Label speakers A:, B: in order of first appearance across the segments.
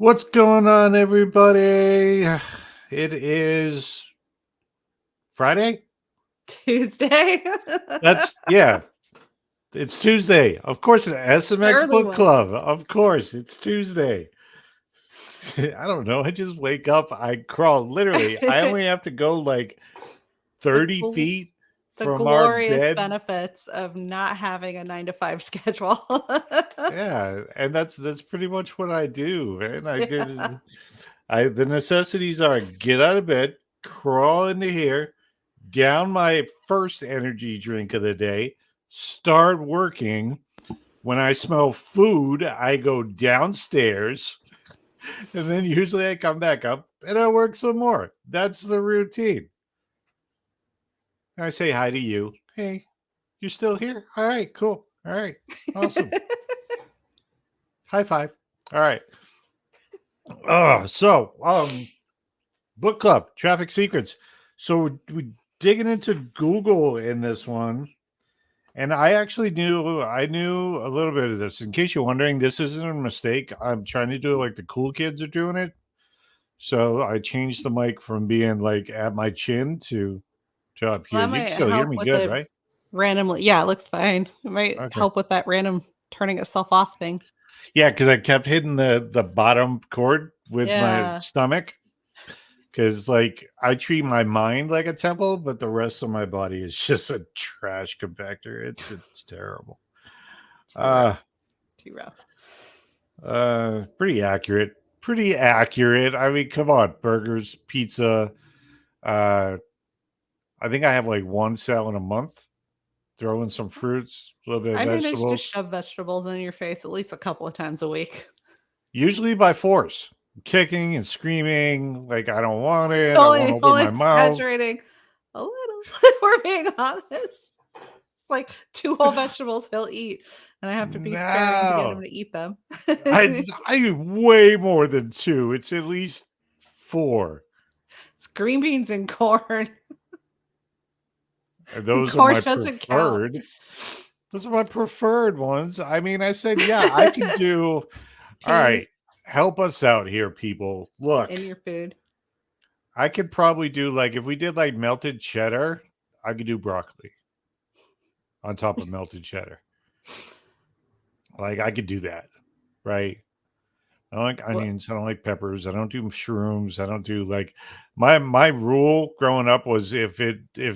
A: What's going on, everybody? It is Friday.
B: Tuesday.
A: Yeah, it's Tuesday. Of course, it's
B: The
A: SMX
B: early
A: Book
B: one.
A: Club. Of course, it's Tuesday. I don't know. I just wake up. I crawl. Literally, I only have to go like
B: the,
A: 30
B: gl-
A: feet
B: the
A: from our
B: glorious
A: bed.
B: benefits of not having a 9 to 5 schedule.
A: Yeah, and that's pretty much what I do. And
B: Yeah.
A: the necessities are get out of bed, crawl into here, down my first energy drink of the day, start working. When I smell food, I go downstairs, and then usually I come back up and I work some more. That's the routine. I say hi to you. Hey, you're still here? All right, cool. All right, awesome. High five. All right. Book club, traffic secrets. So we digging into Google in this one. And I knew a little bit of this. In case you're wondering, this isn't a mistake. I'm trying to do it like the cool kids are doing it. So I changed the mic from being like at my chin to up
B: Well,
A: here.
B: that
A: You can
B: might
A: still hear
B: help
A: me
B: with
A: good,
B: the
A: right?
B: randomly. Yeah, it looks fine. It might
A: Okay.
B: help with that random turning itself off thing.
A: Yeah, because I kept hitting the bottom chord with my
B: Yeah.
A: stomach. Because like I treat my mind like a temple, but the rest of my body is just a trash compactor. It's terrible.
B: Too rough.
A: Uh
B: Too rough.
A: Pretty accurate. Pretty accurate. I mean, come on, burgers, pizza. Uh, I think I have like one salad a month. Throw in some fruits, a little bit of
B: I managed to
A: vegetables.
B: shove vegetables in your face at least a couple of times a week.
A: Usually by force, kicking and screaming like I don't want it. I won't
B: Only,
A: open
B: only
A: my mouth.
B: exaggerating a little. We're being honest. It's like 2 whole vegetables he'll eat, and I have to be sparing to get him
A: No,
B: to eat them.
A: I eat way more than two. It's at least four.
B: It's green beans and corn.
A: And those are
B: Corn
A: my
B: doesn't count
A: preferred. Those are my preferred ones. I mean, I said, yeah, I can do. All right,
B: peas
A: help us out here, people. Look,
B: in your food.
A: I could probably do like if we did like melted cheddar, I could do broccoli on top of melted cheddar. Like I could do that, right? I don't like
B: What?
A: onions. I don't like peppers. I don't do mushrooms. I don't do like my rule growing up was if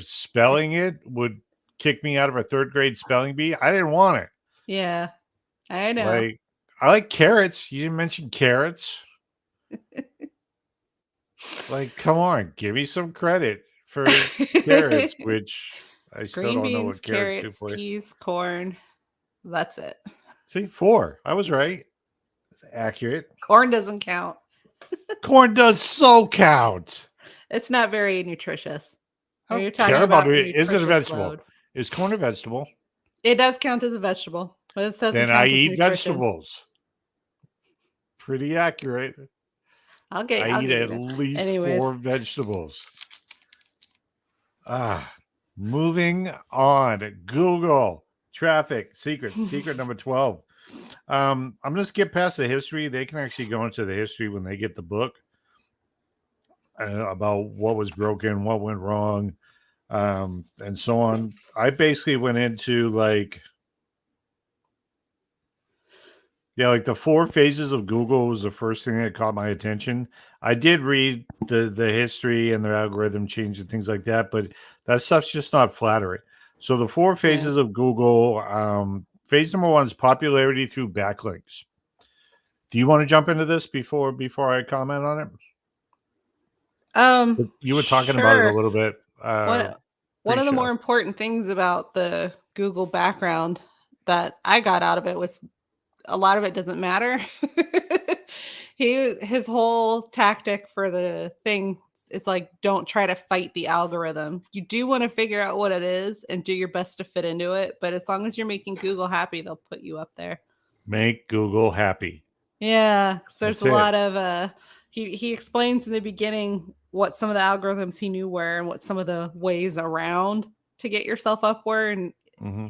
A: spelling it would kick me out of a third grade spelling bee, I didn't want it.
B: Yeah, I know.
A: Like I like carrots. You didn't mention carrots. Like, come on, give me some credit for carrots, which I still
B: Green
A: don't know
B: beans,
A: what carrots do
B: carrots,
A: for you.
B: peas, corn. That's it.
A: See, four. I was right. It's accurate.
B: Corn doesn't count.
A: Corn does so count.
B: It's not very nutritious.
A: I
B: When you're
A: don't
B: talking
A: care about
B: about
A: it. Is it a
B: nutritious
A: vegetable?
B: load,
A: Is corn a vegetable?
B: it does count as a vegetable, but it doesn't
A: Then I
B: count as
A: eat
B: nutrition.
A: vegetables. Pretty accurate. I
B: I'll
A: eat
B: get you
A: at
B: there.
A: least
B: Anyways,
A: four vegetables. Moving on. Google traffic secret number 12. I'm gonna skip past the history. They can actually go into the history when they get the book about what was broken, what went wrong, and so on. I basically went into like like the four phases of Google was the first thing that caught my attention. I did read the history and their algorithm change and things like that, but that stuff's just not flattering. So the four
B: yeah.
A: phases of Google, phase number one is popularity through backlinks. Do you want to jump into this before I comment on it? You were talking about it a
B: Sure.
A: little bit.
B: One one of the more
A: Pre-show.
B: important things about the Google background that I got out of it was a lot of it doesn't matter. His whole tactic for the thing is like, don't try to fight the algorithm. You do want to figure out what it is and do your best to fit into it, but as long as you're making Google happy, they'll put you up there.
A: Make Google happy.
B: Yeah, so there's
A: That's
B: a
A: it.
B: lot of he explains in the beginning what some of the algorithms he knew were and what some of the ways around to get yourself up were, and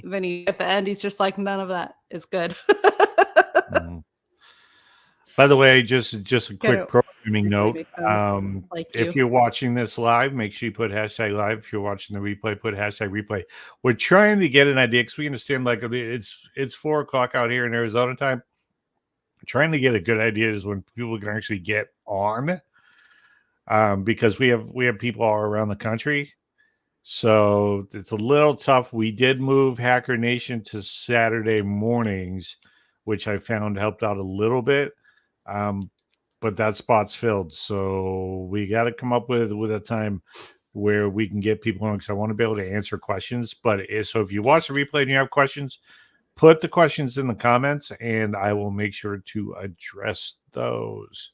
B: then he at the end he's just like, none of that is good.
A: Mm-hmm. By the way, just a quick
B: Gotta
A: programming
B: replay
A: note.
B: makes them like
A: If
B: you.
A: you're watching this live, make sure you put hashtag live. If you're watching the replay, put hashtag replay. We're trying to get an idea because we understand like it's 4 o'clock out here in Arizona time. Trying to get a good idea is when people can actually get on, because we have people all around the country. So it's a little tough. We did move Hacker Nation to Saturday mornings, which I found helped out a little bit. But that spot's filled. So we got to come up with a time where we can get people on because I want to be able to answer questions. But so if you watch the replay and you have questions, put the questions in the comments and I will make sure to address those.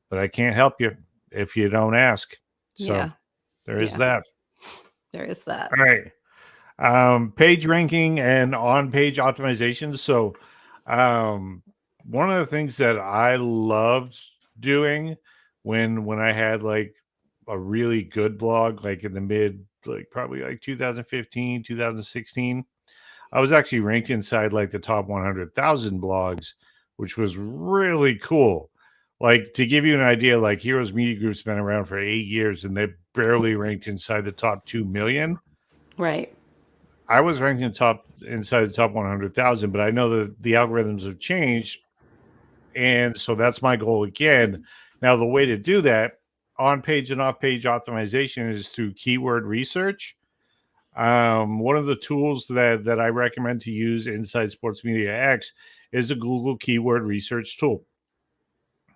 A: But I can't help you if you don't ask. So
B: Yeah.
A: there is that.
B: There is that.
A: All right. Page ranking and on-page optimization. So one of the things that I loved doing when I had like a really good blog, like in the mid, like probably like 2015, 2016, I was actually ranked inside like the top 100,000 blogs, which was really cool. Like to give you an idea, like Heroes Media Group's been around for 8 years and they barely ranked inside the top 2 million.
B: Right.
A: I was ranked inside the top 100,000, but I know that the algorithms have changed. And so that's my goal again. Now, the way to do that on page and off page optimization is through keyword research. One of the tools that I recommend to use inside Sports Media X is a Google keyword research tool.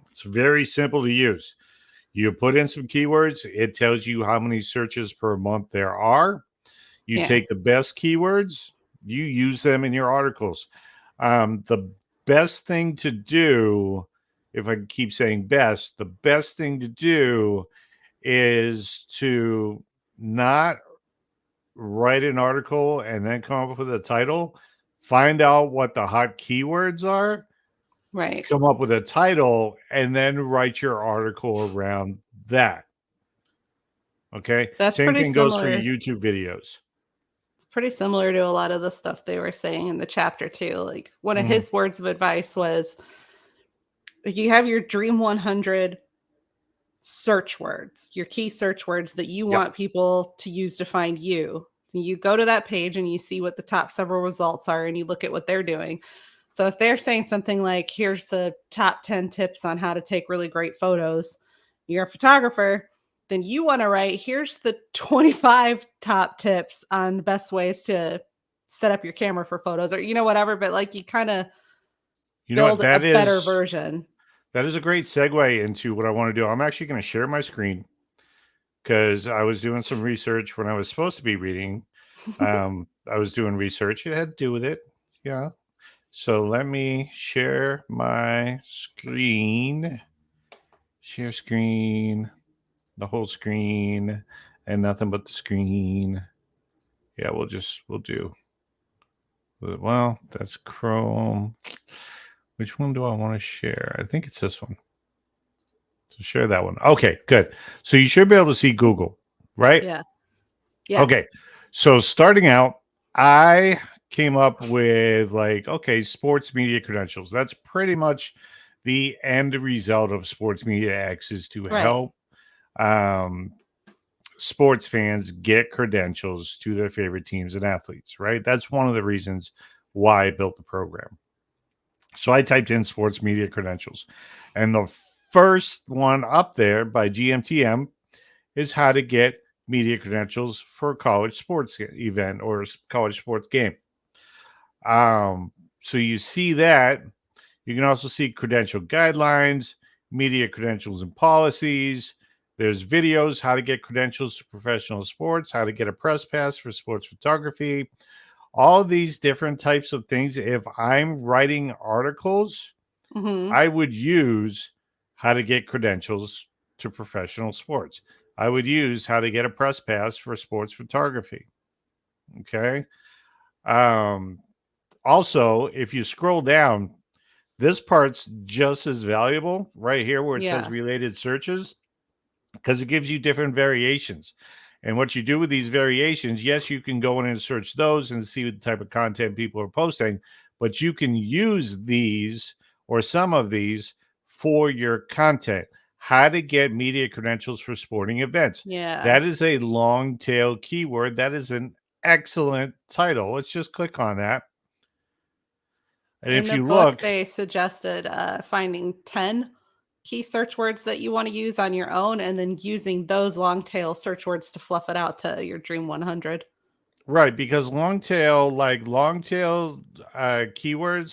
A: It's very simple to use. You put in some keywords, it tells you how many searches per month there are. You take the best keywords, you use them in your articles. The best thing to do, if I keep saying best, the best thing to do is to not write an article and then come up with a title. Find out what the hot keywords are.
B: Right.
A: Come up with a title and then write your article around that. Okay.
B: That's
A: Same
B: pretty
A: thing goes for
B: similar.
A: your YouTube videos.
B: It's pretty similar to a lot of the stuff they were saying in the chapter too. Like one of his words of advice was, you have your Dream 100 search words, your key search words that you want people to use to find you. You go to that page and you see what the top several results are and you look at what they're doing. So if they're saying something like, here's the top 10 tips on how to take really great photos, you're a photographer, then you want to write, here's the 25 top tips on the best ways to set up your camera for photos or, whatever. But like you kind of build a better version.
A: That is a great segue into what I want to do. I'm actually going to share my screen because I was doing some research when I was supposed to be reading. I was doing research. It had to do with it. Yeah. So let me share my screen. Share screen. The whole screen and nothing but the screen. Yeah, we'll do. Well, that's Chrome. Which one do I want to share? I think it's this one. So share that one. Okay, good. So you should be able to see Google, right?
B: Yeah.
A: Okay. So starting out, I came up with like, okay, sports media credentials. That's pretty much the end result of Sports Media X is to help sports fans get credentials to their favorite teams and athletes, right? That's one of the reasons why I built the program. So I typed in sports media credentials, and the first one up there by GMTM is how to get media credentials for a college sports event or college sports game. So you see that. You can also see credential guidelines, media credentials and policies. There's videos, how to get credentials to professional sports, how to get a press pass for sports photography, all these different types of things. If I'm writing articles, I would use how to get credentials to professional sports. I would use how to get a press pass for sports photography. Okay. Also, if you scroll down, this part's just as valuable right here where it says related searches, because it gives you different variations. And what you do with these variations, yes, you can go in and search those and see the type of content people are posting, but you can use these or some of these for your content. How to get media credentials for sporting events.
B: Yeah.
A: That is a long tail keyword. That is an excellent title. Let's just click on that. And
B: In
A: if
B: the
A: you
B: book,
A: look,
B: they suggested finding 10 key search words that you want to use on your own and then using those long tail search words to fluff it out to your Dream 100.
A: right, because long tail keywords,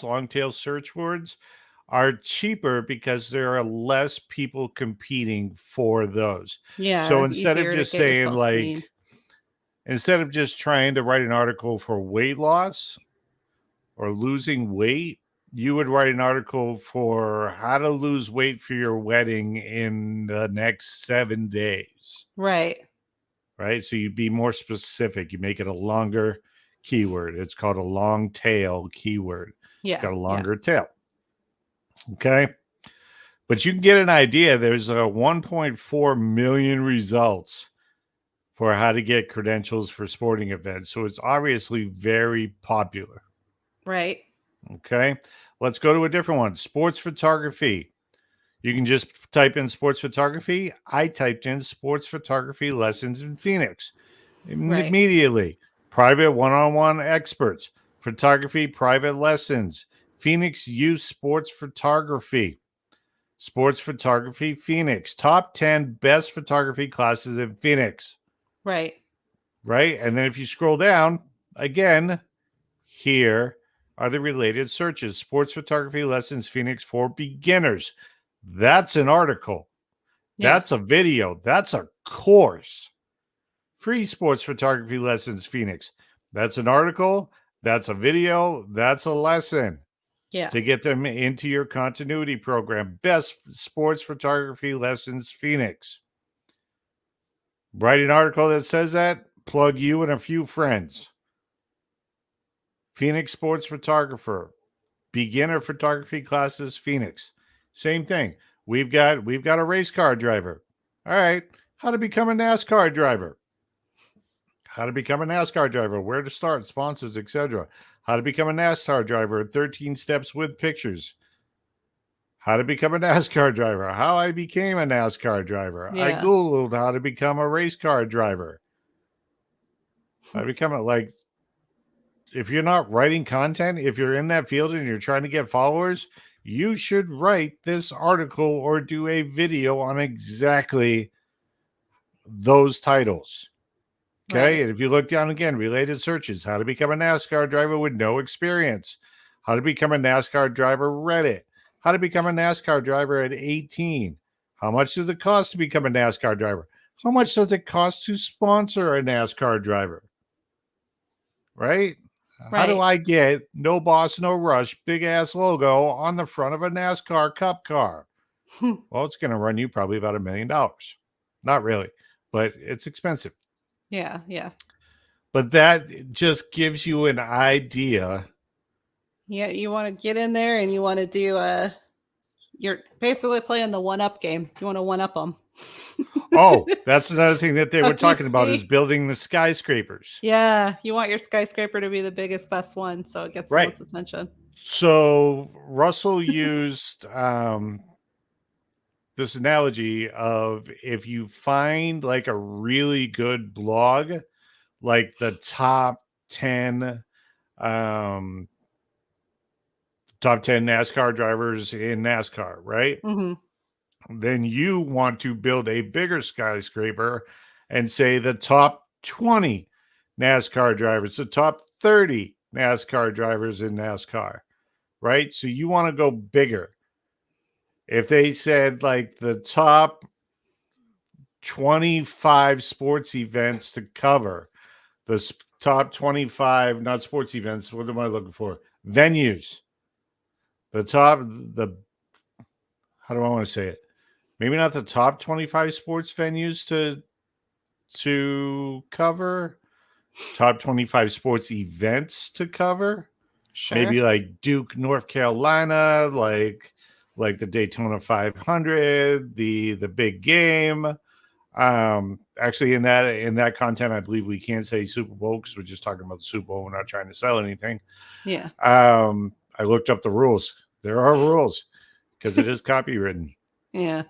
A: long tail search words are cheaper because there are less people competing for those. So
B: Yeah,
A: instead of
B: easier to
A: just
B: get
A: saying
B: yourself seen.
A: instead of just trying to write an article for weight loss or losing weight, you would write an article for how to lose weight for your wedding in the next 7 days,
B: Right.
A: right? So you'd be more specific. You make it a longer keyword. It's called a long tail keyword. It's
B: Yeah.
A: got a
B: Yeah.
A: longer tail. Okay. But you can get an idea. There's 1.4 million results for how to get credentials for sporting events. So it's obviously very popular.
B: Right.
A: Okay. Let's go to a different one. Sports photography. You can just type in sports photography. I typed in sports photography lessons in Phoenix
B: Right.
A: immediately. Private one on one experts, photography, private lessons, Phoenix Youth Sports Photography, Sports Photography Phoenix, top 10 best photography classes in Phoenix,
B: Right.
A: right? And then if you scroll down, again, here are the related searches. Sports photography lessons Phoenix for beginners. That's an article.
B: Yeah.
A: That's a video. That's a course. Free sports photography lessons Phoenix. That's an article. That's a video. That's a lesson
B: Yeah.
A: to get them into your continuity program. Best sports photography lessons Phoenix. Write an article that says that. Plug you and a few friends. Phoenix sports photographer. Beginner photography classes Phoenix. Same thing. We've got a race car driver. All right. How to become a NASCAR driver. How to become a NASCAR driver, where to start, sponsors, etc. How to become a NASCAR driver, 13 steps with pictures. How to become a NASCAR driver, how I became a NASCAR driver. I
B: Yeah.
A: Googled how to become a race car driver. I become a, like, if you're not writing content, if you're in that field and you're trying to get followers, you should write this article or do a video on exactly those titles. Okay.
B: Right.
A: And if you look down again, related searches, how to become a NASCAR driver with no experience, how to become a NASCAR driver, Reddit, how to become a NASCAR driver at 18, how much does it cost to become a NASCAR driver? How much does it cost to sponsor a NASCAR driver? Right? How do
B: Right.
A: I get no boss, no rush, big ass logo on the front of a NASCAR Cup car? Well, it's going to run you probably about $1 million. Not really, but it's expensive.
B: Yeah. Yeah.
A: But that just gives you an idea.
B: Yeah. You want to get in there and you want to do you're basically playing the one up game. You want to one up them.
A: Oh, that's another thing that they were
B: You
A: talking about is
B: see?
A: building the skyscrapers.
B: Yeah. You want your skyscraper to be the biggest, best one so it gets the
A: Right.
B: most attention.
A: So Russell used this analogy of if you find like a really good blog, like the um, top 10 NASCAR drivers in NASCAR, right?
B: Hmm.
A: Then you want to build a bigger skyscraper and say the top 20 NASCAR drivers, the top 30 NASCAR drivers in NASCAR, right? So you want to go bigger. If they said like the top 25 sports events to cover, the top 25, not sports events, what am I looking for? Venues. The how do I want to say it? Maybe not the top 25 sports venues to cover, top 25 sports events to cover.
B: Sure.
A: Maybe like Duke, North Carolina, like the Daytona 500, the big game. Actually, in that content, I believe we can't say Super Bowl because we're just talking about the Super Bowl. We're not trying to sell anything.
B: Yeah.
A: I looked up the rules. There are rules. because it is copywritten.
B: Yeah.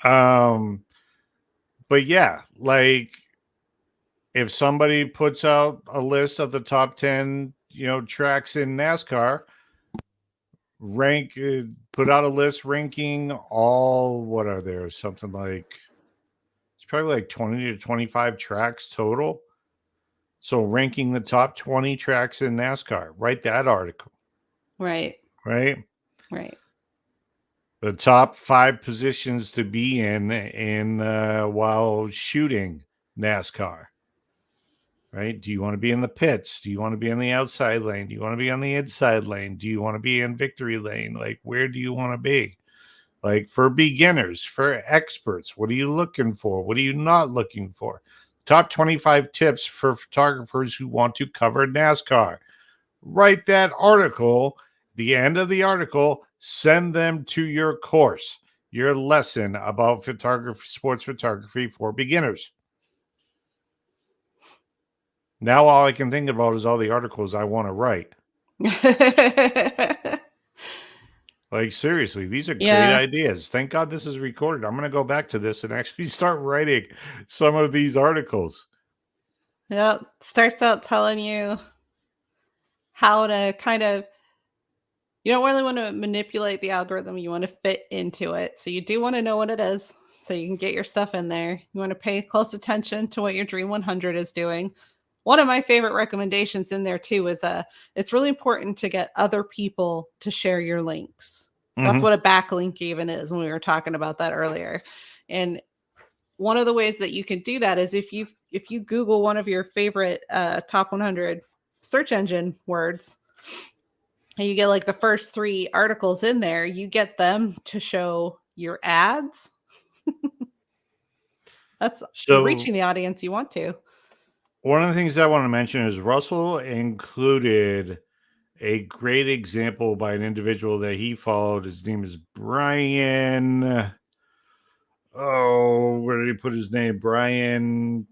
A: But yeah, like if somebody puts out a list of the top 10, tracks in NASCAR, put out a list ranking all, what are there? Something like, it's probably like 20 to 25 tracks total. So ranking the top 20 tracks in NASCAR, write that article,
B: Right.
A: right?
B: Right.
A: The top 5 positions to be in while shooting NASCAR. Right? Do you want to be in the pits? Do you want to be in the outside lane? Do you want to be on the inside lane? Do you want to be in victory lane? Like, where do you want to be? Like, for beginners, for experts, what are you looking for? What are you not looking for? Top 25 tips for photographers who want to cover NASCAR. Write that article. The end of the article, send them to your course, your lesson about photography, sports photography for beginners. Now all I can think about is all the articles I want to write. Like, seriously, these are great
B: Yeah.
A: ideas. Thank God this is recorded. I'm going to go back to this and actually start writing some of these articles.
B: Yeah. Starts out telling you how to kind of, you don't really want to manipulate the algorithm. You want to fit into it. So you do want to know what it is so you can get your stuff in there. You want to pay close attention to what your Dream 100 is doing. One of my favorite recommendations in there too is it's really important to get other people to share your links. That's
A: Mm-hmm.
B: what a backlink even is, when we were talking about that earlier. And one of the ways that you can do that is if you Google one of your favorite top 100 search engine words, and you get like the first 3 articles in there, you get them to show your ads. You're
A: So,
B: reaching the audience you want to.
A: one of the things I want to mention is Russell included a great example by an individual that he followed. His name is Brian. Oh, where did he put his name? Brian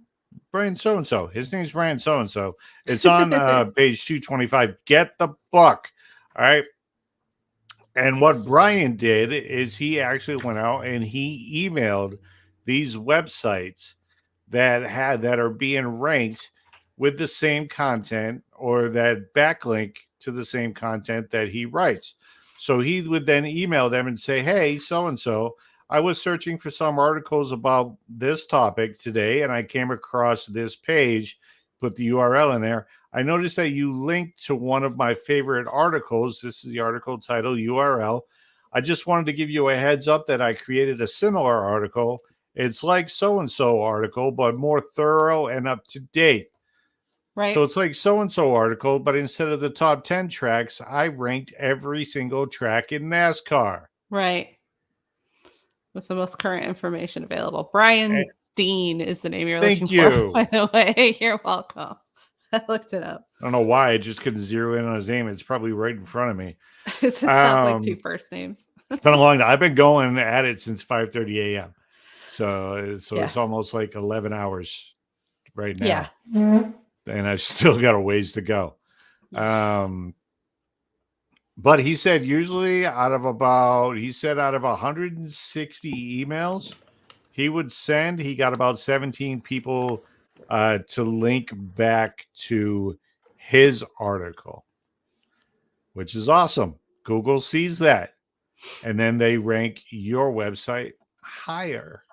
A: so and so. His name's Brian so and so. It's on page 225. Get the book. All right. And what Brian did is he actually went out and he emailed these websites that are being ranked with the same content or that backlink to the same content that he writes. So he would then email them and say, "Hey, so and so, I was searching for some articles about this topic today and I came across this page, put the URL in there. I noticed that you linked to one of my favorite articles. This is the article title, URL. I just wanted to give you a heads up that I created a similar article. It's like so-and-so article, but more thorough and up to date.
B: Right.
A: So it's like so-and-so article, but instead of the top 10 tracks, I ranked every single track in NASCAR."
B: Right. With the most current information available. Brian
A: And
B: Dean is the name you're looking
A: thank
B: for, by
A: you.
B: the way. You're welcome. I looked it up.
A: I don't know why I just couldn't zero in on his name. It's probably right in front of me.
B: It sounds like 2 first names.
A: It's been a long time. I've been going at it since 5:30 a.m. So
B: Yeah.
A: it's almost like 11 hours right
B: Yeah.
A: now. And I've still got a ways to go. But he said usually out of 160 emails he would send, he got about 17 people to link back to his article, which is awesome. Google sees that, and then they rank your website higher.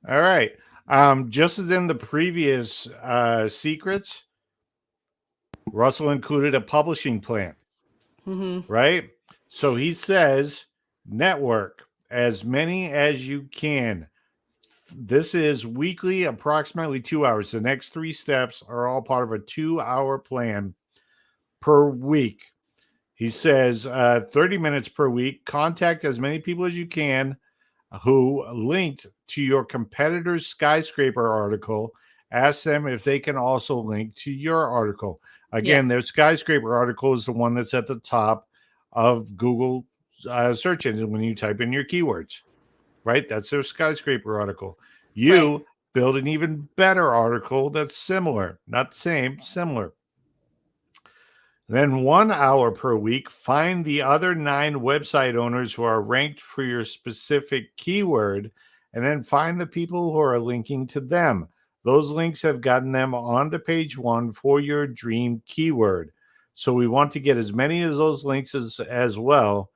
A: All right. Just as in the previous secrets, Russell included a publishing plan, right? So he says, network as many as you can. This is weekly, approximately 2 hours. The next 3 steps are all part of a 2-hour plan per week. He says 30 minutes per week. Contact as many people as you can who linked to your competitor's skyscraper article. Ask them if they can also link to your article. Again, their skyscraper article is the one that's at the top of Google search engine when you type in your keywords, right? That's their skyscraper article. You build an even better article that's similar, not the same, similar. Then 1 hour per week, find the other 9 website owners who are ranked for your specific keyword, and then find the people who are linking to them. Those links have gotten them onto page 1 for your dream keyword. So we want to get as many of those links as well.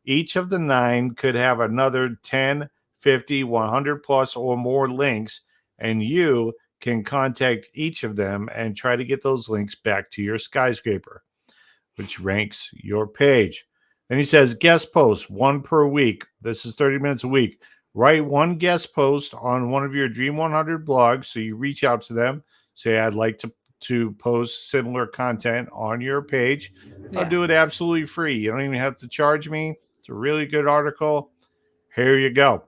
A: Each of the 9 could have another 10, 50, 100 plus or more links, and you can contact each of them and try to get those links back to your skyscraper, which ranks your page. Then he says guest posts, 1 per week. This is 30 minutes a week. Write 1 guest post on one of your Dream 100 blogs. So you reach out to them, say, I'd like to post similar content on your page. I'll do it absolutely free. You don't even have to charge me. It's a really good article. Here you go.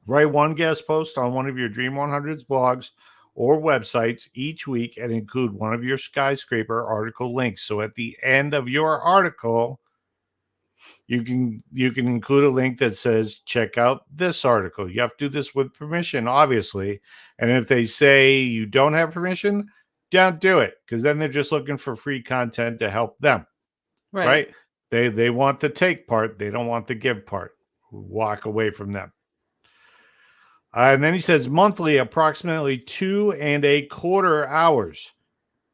A: Write 1 guest post on one of your Dream 100's blogs or websites each week and include one of your skyscraper article links. So at the end of your article, you can include a link that says, check out this article. You have to do this with permission, obviously. And if they say you don't have permission, don't do it, because then they're just looking for free content to help them. Right? They want the take part. They don't want the give part. Walk away from them. And then he says monthly, approximately 2.25 hours.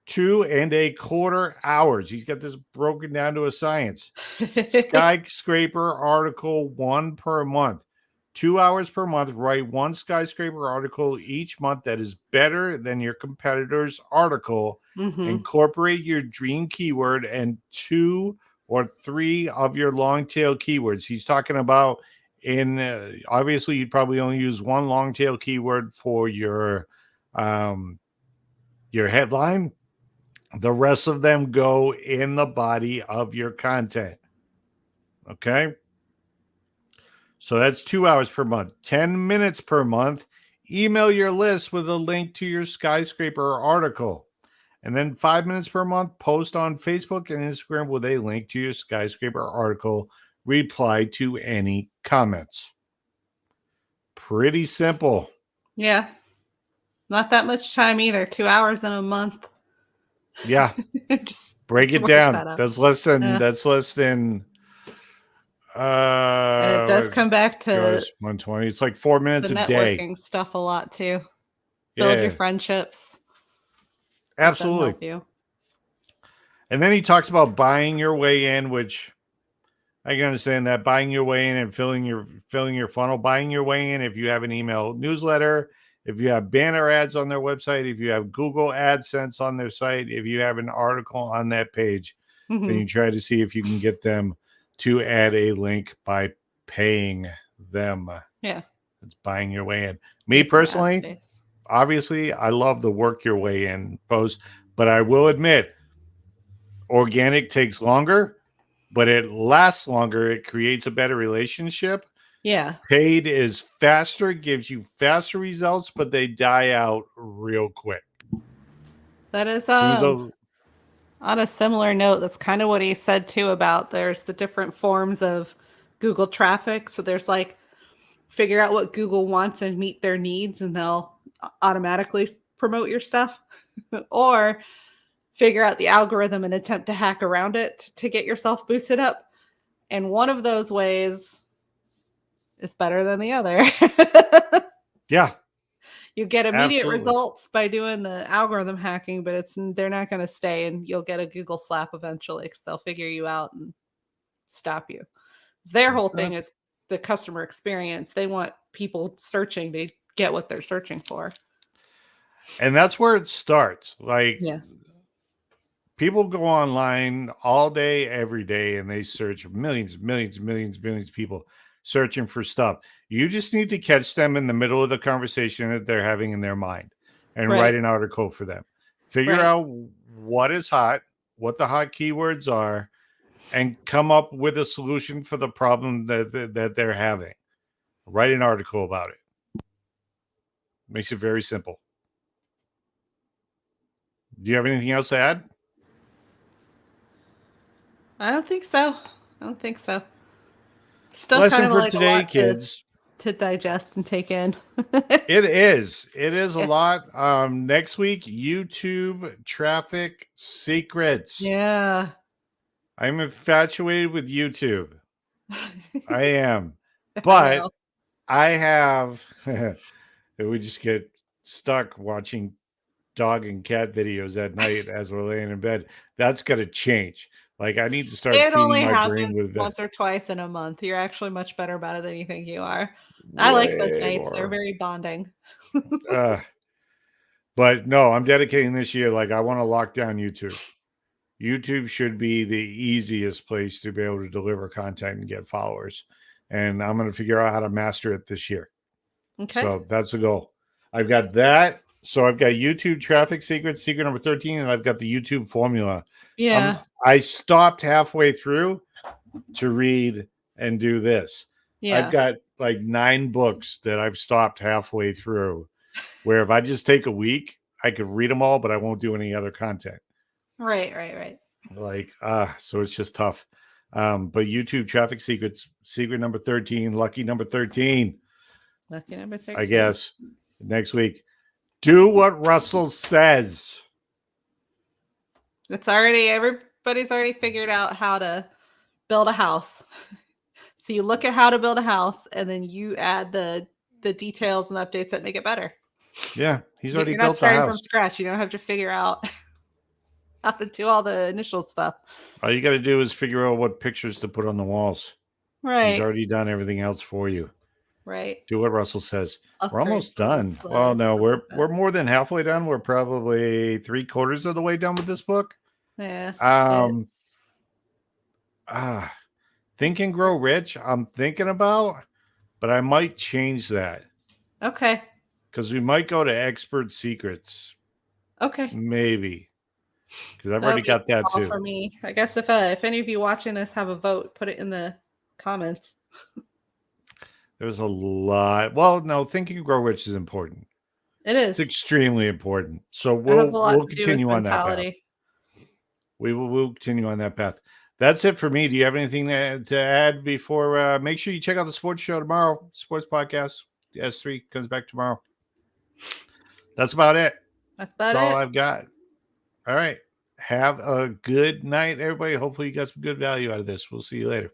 A: 2.25 hours. He's got this broken down to a science. Skyscraper article 1 per month. 2 hours per month. Write 1 skyscraper article each month that is better than your competitor's article. Incorporate your dream keyword and 2 or 3 of your long tail keywords. He's talking about obviously you'd probably only use 1 long tail keyword for your headline. The rest of them go in the body of your content. Okay. So that's 2 hours per month. 10 minutes per month. Email your list with a link to your skyscraper article. And then 5 minutes per month, post on Facebook and Instagram with a link to your skyscraper article. Reply to any comments. Pretty simple.
B: Yeah. Not that much time either. 2 hours in a month.
A: Yeah. Just break it down. That's less than
B: and it does come back to
A: 120. It's like 4 minutes a day.
B: Networking stuff a lot too. Build your friendships.
A: Absolutely. And then he talks about buying your way in, which I can understand that, buying your way in and filling your funnel, buying your way in if you have an email newsletter, if you have banner ads on their website, if you have Google AdSense on their site, if you have an article on that page, then you try to see if you can get them to add a link by paying them.
B: Yeah.
A: It's buying your way in. Me personally, obviously, I love the work your way in post, but I will admit, organic takes longer, but it lasts longer. It creates a better relationship.
B: Yeah.
A: Paid is faster, gives you faster results, but they die out real quick.
B: That is on a similar note. That's kind of what he said too about there's the different forms of Google traffic. So there's like figure out what Google wants and meet their needs, and they'll automatically promote your stuff, or figure out the algorithm and attempt to hack around it to get yourself boosted up. And one of those ways is better than the other.
A: Yeah.
B: You get immediate results by doing the algorithm hacking, but they're not going to stay, and you'll get a Google slap eventually because they'll figure you out and stop you. Their whole thing is the customer experience. They want people searching to get what they're searching for.
A: And that's where it starts. Like, people go online all day, every day, and they search millions of people searching for stuff. You just need to catch them in the middle of the conversation that they're having in their mind and write an article for them. Figure out what is hot, what the hot keywords are, and come up with a solution for the problem that they're having. Write an article about it. Makes it very simple. Do you have anything else to add?
B: I don't think so. Still
A: lesson
B: kind of
A: for
B: like
A: today, kids.
B: to digest and take in.
A: It is. It is a
B: Yeah.
A: lot. Next week, YouTube traffic secrets.
B: Yeah.
A: I'm infatuated with YouTube. I am.
B: I
A: But
B: know.
A: I have we just get stuck watching dog and cat videos at night as we're laying in bed. That's got to change. Like I need to start
B: It
A: feeding
B: only
A: my brain
B: happens
A: with
B: once or twice in a month. You're actually much better about it than you think you are. I like those
A: way
B: nights. They're
A: more.
B: very bonding.
A: But no, I'm dedicating this year. Like I want to lock down YouTube. YouTube should be the easiest place to be able to deliver content and get followers. And I'm going to figure out how to master it this year.
B: Okay.
A: So that's the goal. I've got that. So I've got YouTube traffic secrets, secret number 13, and I've got the YouTube formula.
B: Yeah.
A: I stopped halfway through to read and do this. I've
B: Yeah.
A: got like 9 books that I've stopped halfway through, where if I just take a week, I could read them all, but I won't do any other content.
B: Right.
A: Like, so it's just tough. But YouTube traffic secrets, secret number 13, lucky number 13,
B: Lucky number 13.
A: I guess, next week. Do what Russell says.
B: Everybody's already figured out how to build a house. So you look at how to build a house and then you add the details and updates that make it better.
A: Yeah, he's already
B: You're not
A: built the
B: starting from
A: house.
B: scratch. You don't have to figure out how to do all the initial stuff.
A: All you got to do is figure out what pictures to put on the walls.
B: Right.
A: He's already done everything else for you.
B: Right.
A: Do what Russell says. We're
B: Upgrades
A: almost
B: to the
A: done.
B: display,
A: Well, no,
B: stuff
A: we're
B: like that.
A: we're more than halfway done. We're probably 3/4 of the way done with this book.
B: Yeah.
A: Think and Grow Rich. I'm thinking about, but I might change that
B: Okay.
A: because we might go to Expert Secrets.
B: Okay.
A: Maybe because I've
B: That'll
A: already
B: be a
A: got that
B: call
A: too.
B: for me. I guess if any of you watching this have a vote, put it in the comments.
A: There's a lot. Well, no, Think and Grow Rich is important.
B: It is.
A: It's extremely important. So
B: It has a lot
A: we'll
B: to do with
A: continue on that path.
B: mentality.
A: We'll continue on that path. That's it for me. Do you have anything to add before? Make sure you check out the sports show tomorrow. Sports podcast S3 comes back tomorrow. That's about it.
B: That's about
A: That's all
B: it.
A: I've got. All right. Have a good night, everybody. Hopefully you got some good value out of this. We'll see you later.